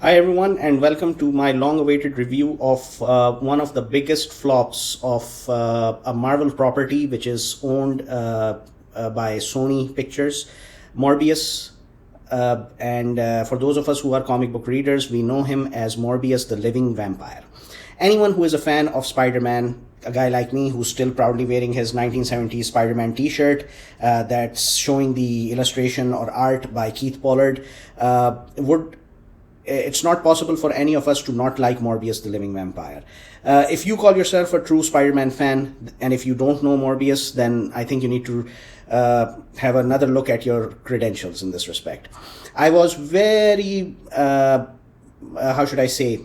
Hi, everyone, and welcome to my long awaited review of one of the biggest flops of a Marvel property, which is owned by Sony Pictures, Morbius. And for those of us who are comic book readers, we know him as Morbius the Living Vampire. Anyone who is a fan of Spider-Man, a guy like me who's still proudly wearing his 1970s Spider-Man t-shirt that's showing the illustration or art by Keith Pollard, would it's not possible for any of us to not like Morbius the Living Vampire. If you call yourself a true Spider-Man fan, and if you don't know Morbius, then I think you need to have another look at your credentials in this respect. I was very, how should I say,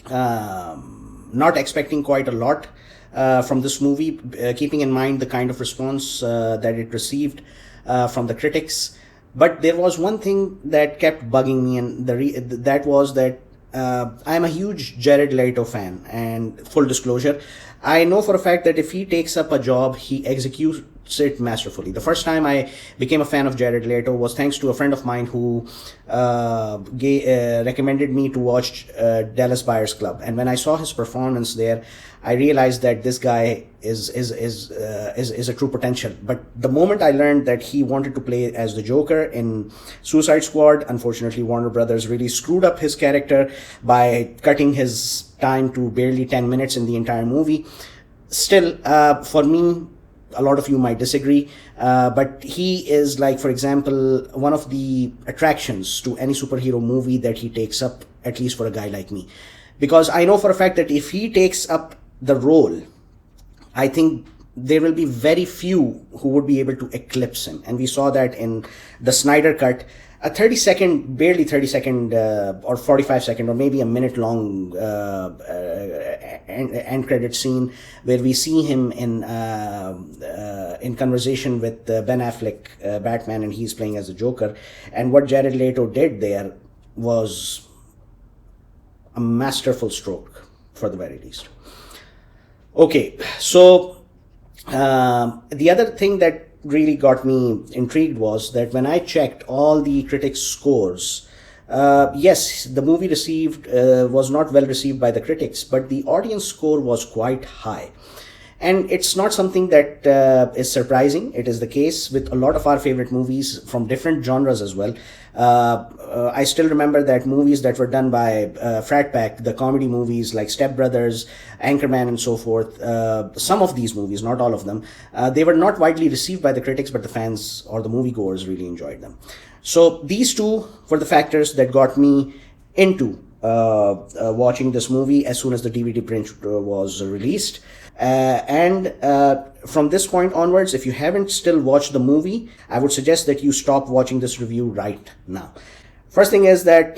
not expecting quite a lot from this movie, keeping in mind the kind of response that it received from the critics. But there was one thing that kept bugging me, and that was that I'm a huge Jared Leto fan. And full disclosure, I know for a fact that if he takes up a job, he executes it masterfully. The first time I became a fan of Jared Leto was thanks to a friend of mine who recommended me to watch Dallas Buyers Club. And when I saw his performance there, I realized that this guy is a true potential. But the moment I learned that he wanted to play as the Joker in Suicide Squad, unfortunately Warner Brothers really screwed up his character by cutting his time to barely 10 minutes in the entire movie. Still, for me, a lot of you might disagree, but he is, like, for example, one of the attractions to any superhero movie that he takes up, at least for a guy like me. Because I know for a fact that if he takes up the role, I think there will be very few who would be able to eclipse him. And we saw that in the Snyder Cut, a 30-second, barely 30-second or 45-second or maybe a minute-long end credit scene where we see him in conversation with Ben Affleck, Batman, and he's playing as the Joker. And what Jared Leto did there was a masterful stroke, for the very least. Okay, so the other thing that really got me intrigued was that when I checked all the critics' scores, yes, the movie was not well received by the critics, but the audience score was quite high. And it's not something that is surprising. It is the case with a lot of our favorite movies from different genres as well. I still remember that movies that were done by Frat Pack, the comedy movies like Step Brothers, Anchorman, and so forth, some of these movies, not all of them, they were not widely received by the critics, but the fans or the moviegoers really enjoyed them. So these two were the factors that got me into watching this movie as soon as the DVD print was released. And from this point onwards, if you haven't still watched the movie, I would suggest that you stop watching this review right now. First thing is that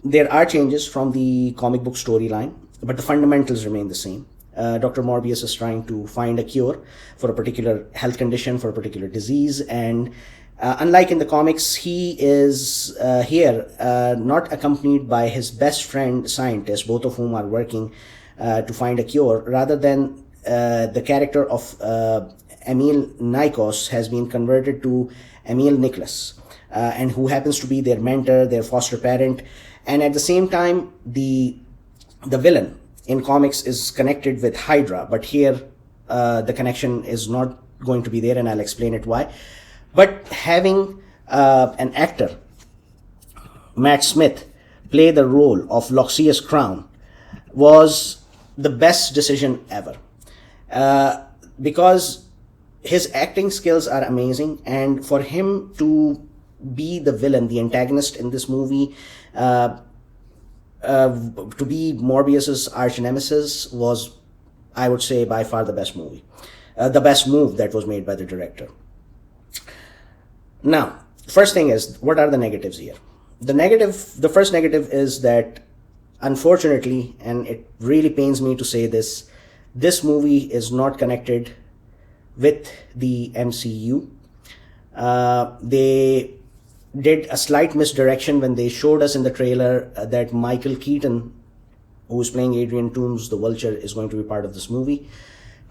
there are changes from the comic book storyline, but the fundamentals remain the same. Dr. Morbius is trying to find a cure for a particular health condition, for a particular disease, and unlike in the comics, he is here not accompanied by his best friend scientist, both of whom are working to find a cure. Rather than the character of Emil Nikos has been converted to Emil Nicholas, and who happens to be their mentor, their foster parent, and at the same time, the villain in comics is connected with Hydra, but here the connection is not going to be there, and I'll explain it why. But having an actor, Matt Smith, play the role of Loxias Crown was the best decision ever, because his acting skills are amazing, and for him to be the villain, the antagonist in this movie, to be Morbius's arch nemesis was, I would say, by far the best movie, the best move that was made by the director. Now, first thing is, what are the negatives here? The first negative is that, unfortunately, and it really pains me to say this movie is not connected with the MCU. They did a slight misdirection when they showed us in the trailer that Michael Keaton, who is playing Adrian Toomes, the Vulture, is going to be part of this movie.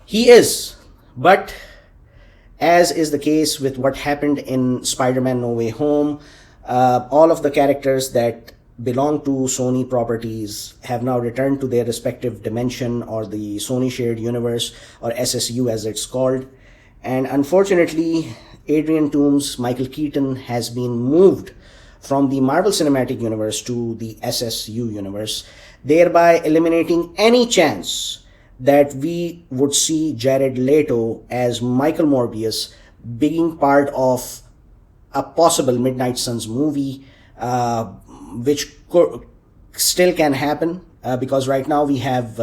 He is, but as is the case with what happened in Spider-Man No Way Home, all of the characters that belong to Sony properties have now returned to their respective dimension, or the Sony Shared Universe, or SSU as it's called. And unfortunately, Adrian Toomes' Michael Keaton has been moved from the Marvel Cinematic Universe to the SSU universe, thereby eliminating any chance that we would see Jared Leto as Michael Morbius being part of a possible Midnight Suns movie, which still can happen, because right now we have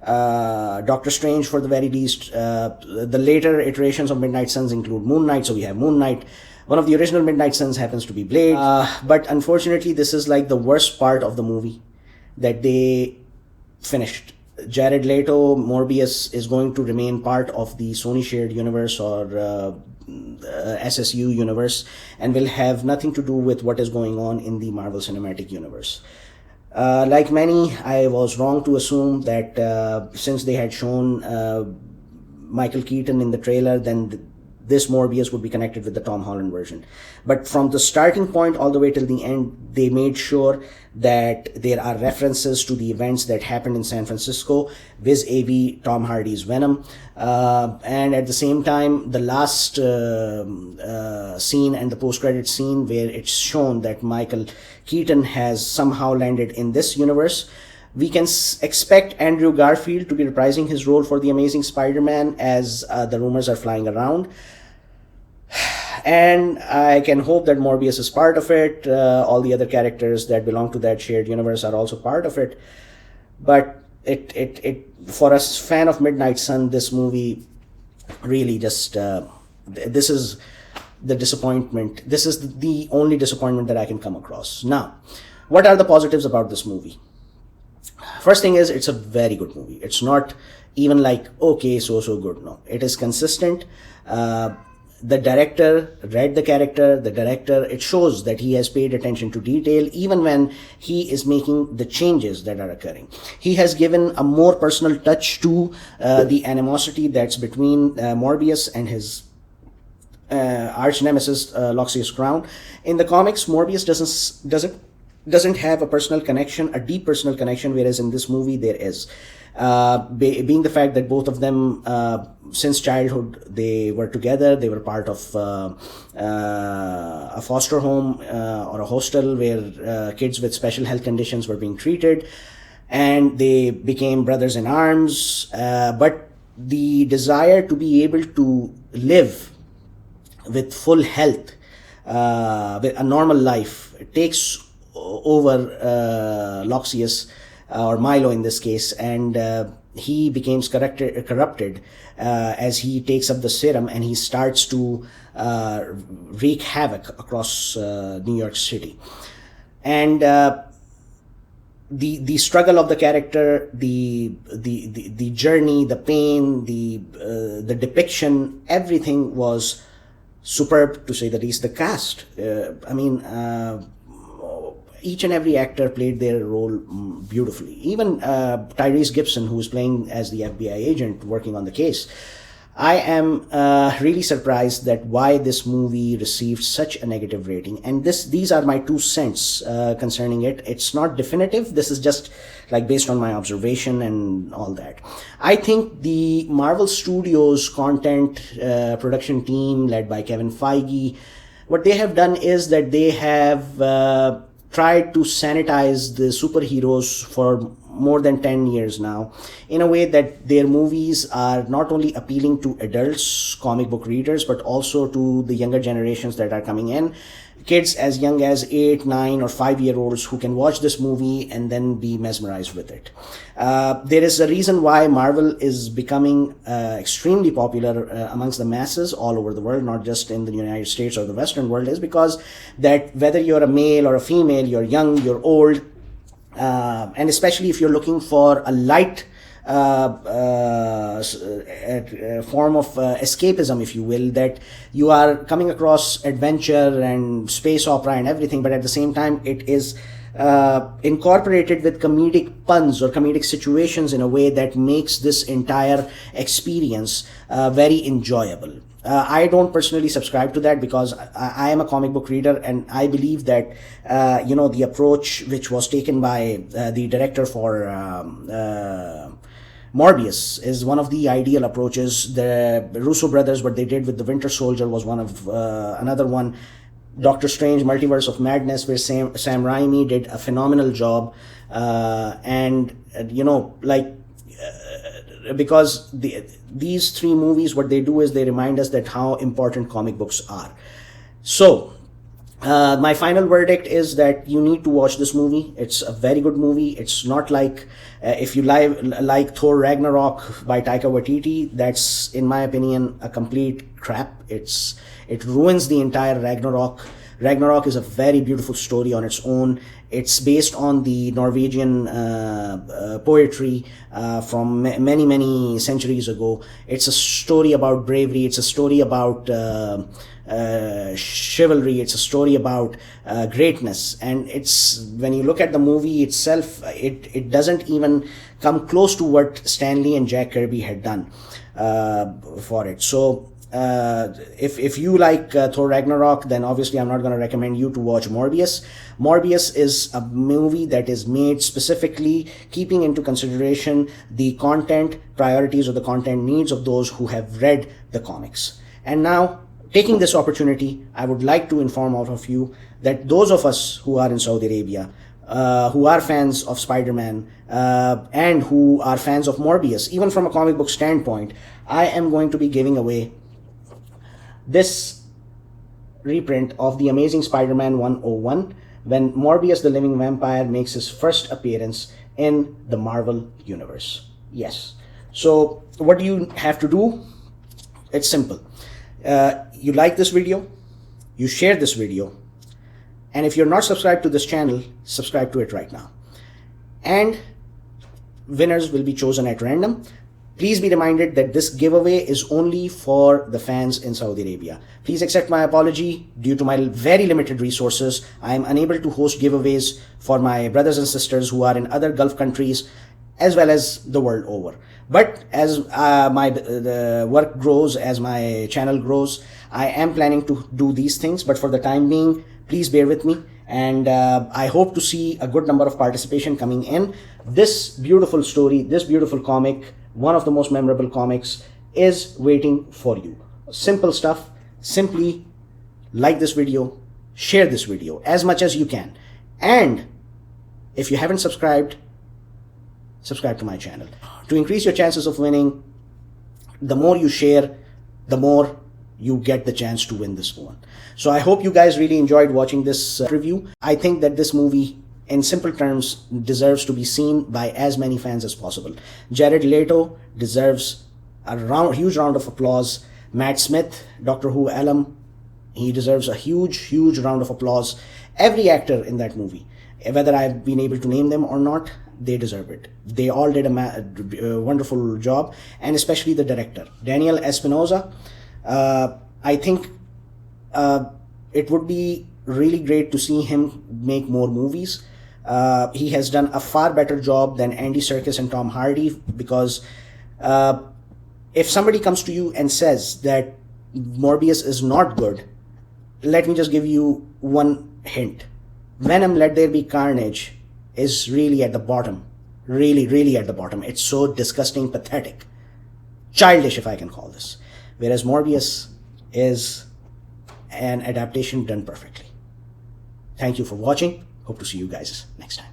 Doctor Strange for the very least. The later iterations of Midnight Suns include Moon Knight, so we have Moon Knight. One of the original Midnight Suns happens to be Blade. But unfortunately, this is like the worst part of the movie that they finished. Jared Leto, Morbius, is going to remain part of the Sony Shared Universe, or SSU universe, and will have nothing to do with what is going on in the Marvel Cinematic Universe. Like many, I was wrong to assume that since they had shown Michael Keaton in the trailer, then this Morbius would be connected with the Tom Holland version. But from the starting point all the way till the end, they made sure that there are references to the events that happened in San Francisco, vis-a-vis Tom Hardy's Venom. And at the same time, the last scene and the post-credit scene where it's shown that Michael Keaton has somehow landed in this universe, we can expect Andrew Garfield to be reprising his role for the Amazing Spider-Man, as the rumors are flying around. And I can hope that Morbius is part of it. All the other characters that belong to that shared universe are also part of it. But it for a fan of Midnight Sun, this movie really just this is the disappointment. This is the only disappointment that I can come across. Now, what are the positives about this movie? First thing is, it's a very good movie. It's not even like, okay, so good. No, it is consistent. The director read the character. It shows that he has paid attention to detail, even when he is making the changes that are occurring. He has given a more personal touch to the animosity that's between Morbius and his arch nemesis, Loxias Crown. In the comics, Morbius doesn't have a personal connection, a deep personal connection, whereas in this movie there is. Being the fact that both of them, since childhood, they were together, they were part of a foster home or a hostel where kids with special health conditions were being treated, and they became brothers in arms. But the desire to be able to live with full health, with a normal life, takes over Loxias, or Milo in this case, and he becomes corrupted as he takes up the serum, and he starts to wreak havoc across New York City. And the struggle of the character, the journey, the pain, the depiction, everything was superb, to say the least. The cast, each and every actor played their role beautifully. Even Tyrese Gibson, who was playing as the FBI agent working on the case. I am really surprised that why this movie received such a negative rating. And these are my 2 cents concerning it. It's not definitive. This is just like based on my observation and all that. I think the Marvel Studios content production team, led by Kevin Feige, what they have done is that they have tried to sanitize the superheroes for more than 10 years now, in a way that their movies are not only appealing to adults, comic book readers, but also to the younger generations that are coming in. Kids as young as 8, 9, or 5-year-olds who can watch this movie and then be mesmerized with it. There is a reason why Marvel is becoming extremely popular amongst the masses all over the world, not just in the United States or the Western world, is because that whether you're a male or a female, you're young, you're old, and especially if you're looking for a light form of escapism, if you will, that you are coming across adventure and space opera and everything, but at the same time it is incorporated with comedic puns or comedic situations in a way that makes this entire experience very enjoyable. I don't personally subscribe to that because I am a comic book reader, and I believe that the approach which was taken by the director for Morbius is one of the ideal approaches. The Russo brothers, what they did with the Winter Soldier was one of another one. Doctor Strange Multiverse of Madness, where Sam Raimi did a phenomenal job, because these three movies, what they do is they remind us that how important comic books are. So my final verdict is that you need to watch this movie. It's a very good movie. It's not like if you like Thor Ragnarok by Taika Waititi, that's in my opinion a complete crap. It ruins the entire Ragnarok. Ragnarok is a very beautiful story on its own. It's based on the Norwegian poetry from many centuries ago. It's a story about bravery. It's a story about chivalry. It's a story about greatness. And it's, when you look at the movie itself, it doesn't even come close to what Stan Lee and Jack Kirby had done for it. So if you like Thor Ragnarok, then obviously I'm not going to recommend you to watch Morbius. Morbius is a movie that is made specifically keeping into consideration the content priorities or the content needs of those who have read the comics. And now, taking this opportunity, I would like to inform all of you that those of us who are in Saudi Arabia, who are fans of Spider-Man, and who are fans of Morbius, even from a comic book standpoint, I am going to be giving away this reprint of the Amazing Spider-Man 101 when Morbius the Living Vampire makes his first appearance in the Marvel Universe. Yes. So what do you have to do? It's simple. You like this video, you share this video, and if you're not subscribed to this channel, subscribe to it right now. And winners will be chosen at random. Please be reminded that this giveaway is only for the fans in Saudi Arabia. Please accept my apology. Due to my very limited resources, I am unable to host giveaways for my brothers and sisters who are in other Gulf countries as well as the world over. But as the work grows, as my channel grows, I am planning to do these things. But for the time being, please bear with me. And I hope to see a good number of participation coming in. This beautiful story, this beautiful comic, one of the most memorable comics, is waiting for you. Simple stuff. Simply like this video, share this video as much as you can. And if you haven't subscribed, subscribe to my channel. To increase your chances of winning, the more you share, the more you get the chance to win this one. So I hope you guys really enjoyed watching this review. I think that this movie, in simple terms, deserves to be seen by as many fans as possible. Jared Leto deserves a huge round of applause. Matt Smith, Doctor Who alum, he deserves a huge round of applause. Every actor in that movie, whether I've been able to name them or not, they deserve it. They all did a wonderful job, and especially the director, Daniel Espinosa. I think it would be really great to see him make more movies. He has done a far better job than Andy Serkis and Tom Hardy, because if somebody comes to you and says that Morbius is not good, let me just give you one hint. Venom Let There Be Carnage is really at the bottom. Really at the bottom. It's so disgusting, pathetic, childish, if I can call this. Whereas Morbius is an adaptation done perfectly. Thank you for watching. Hope to see you guys next time.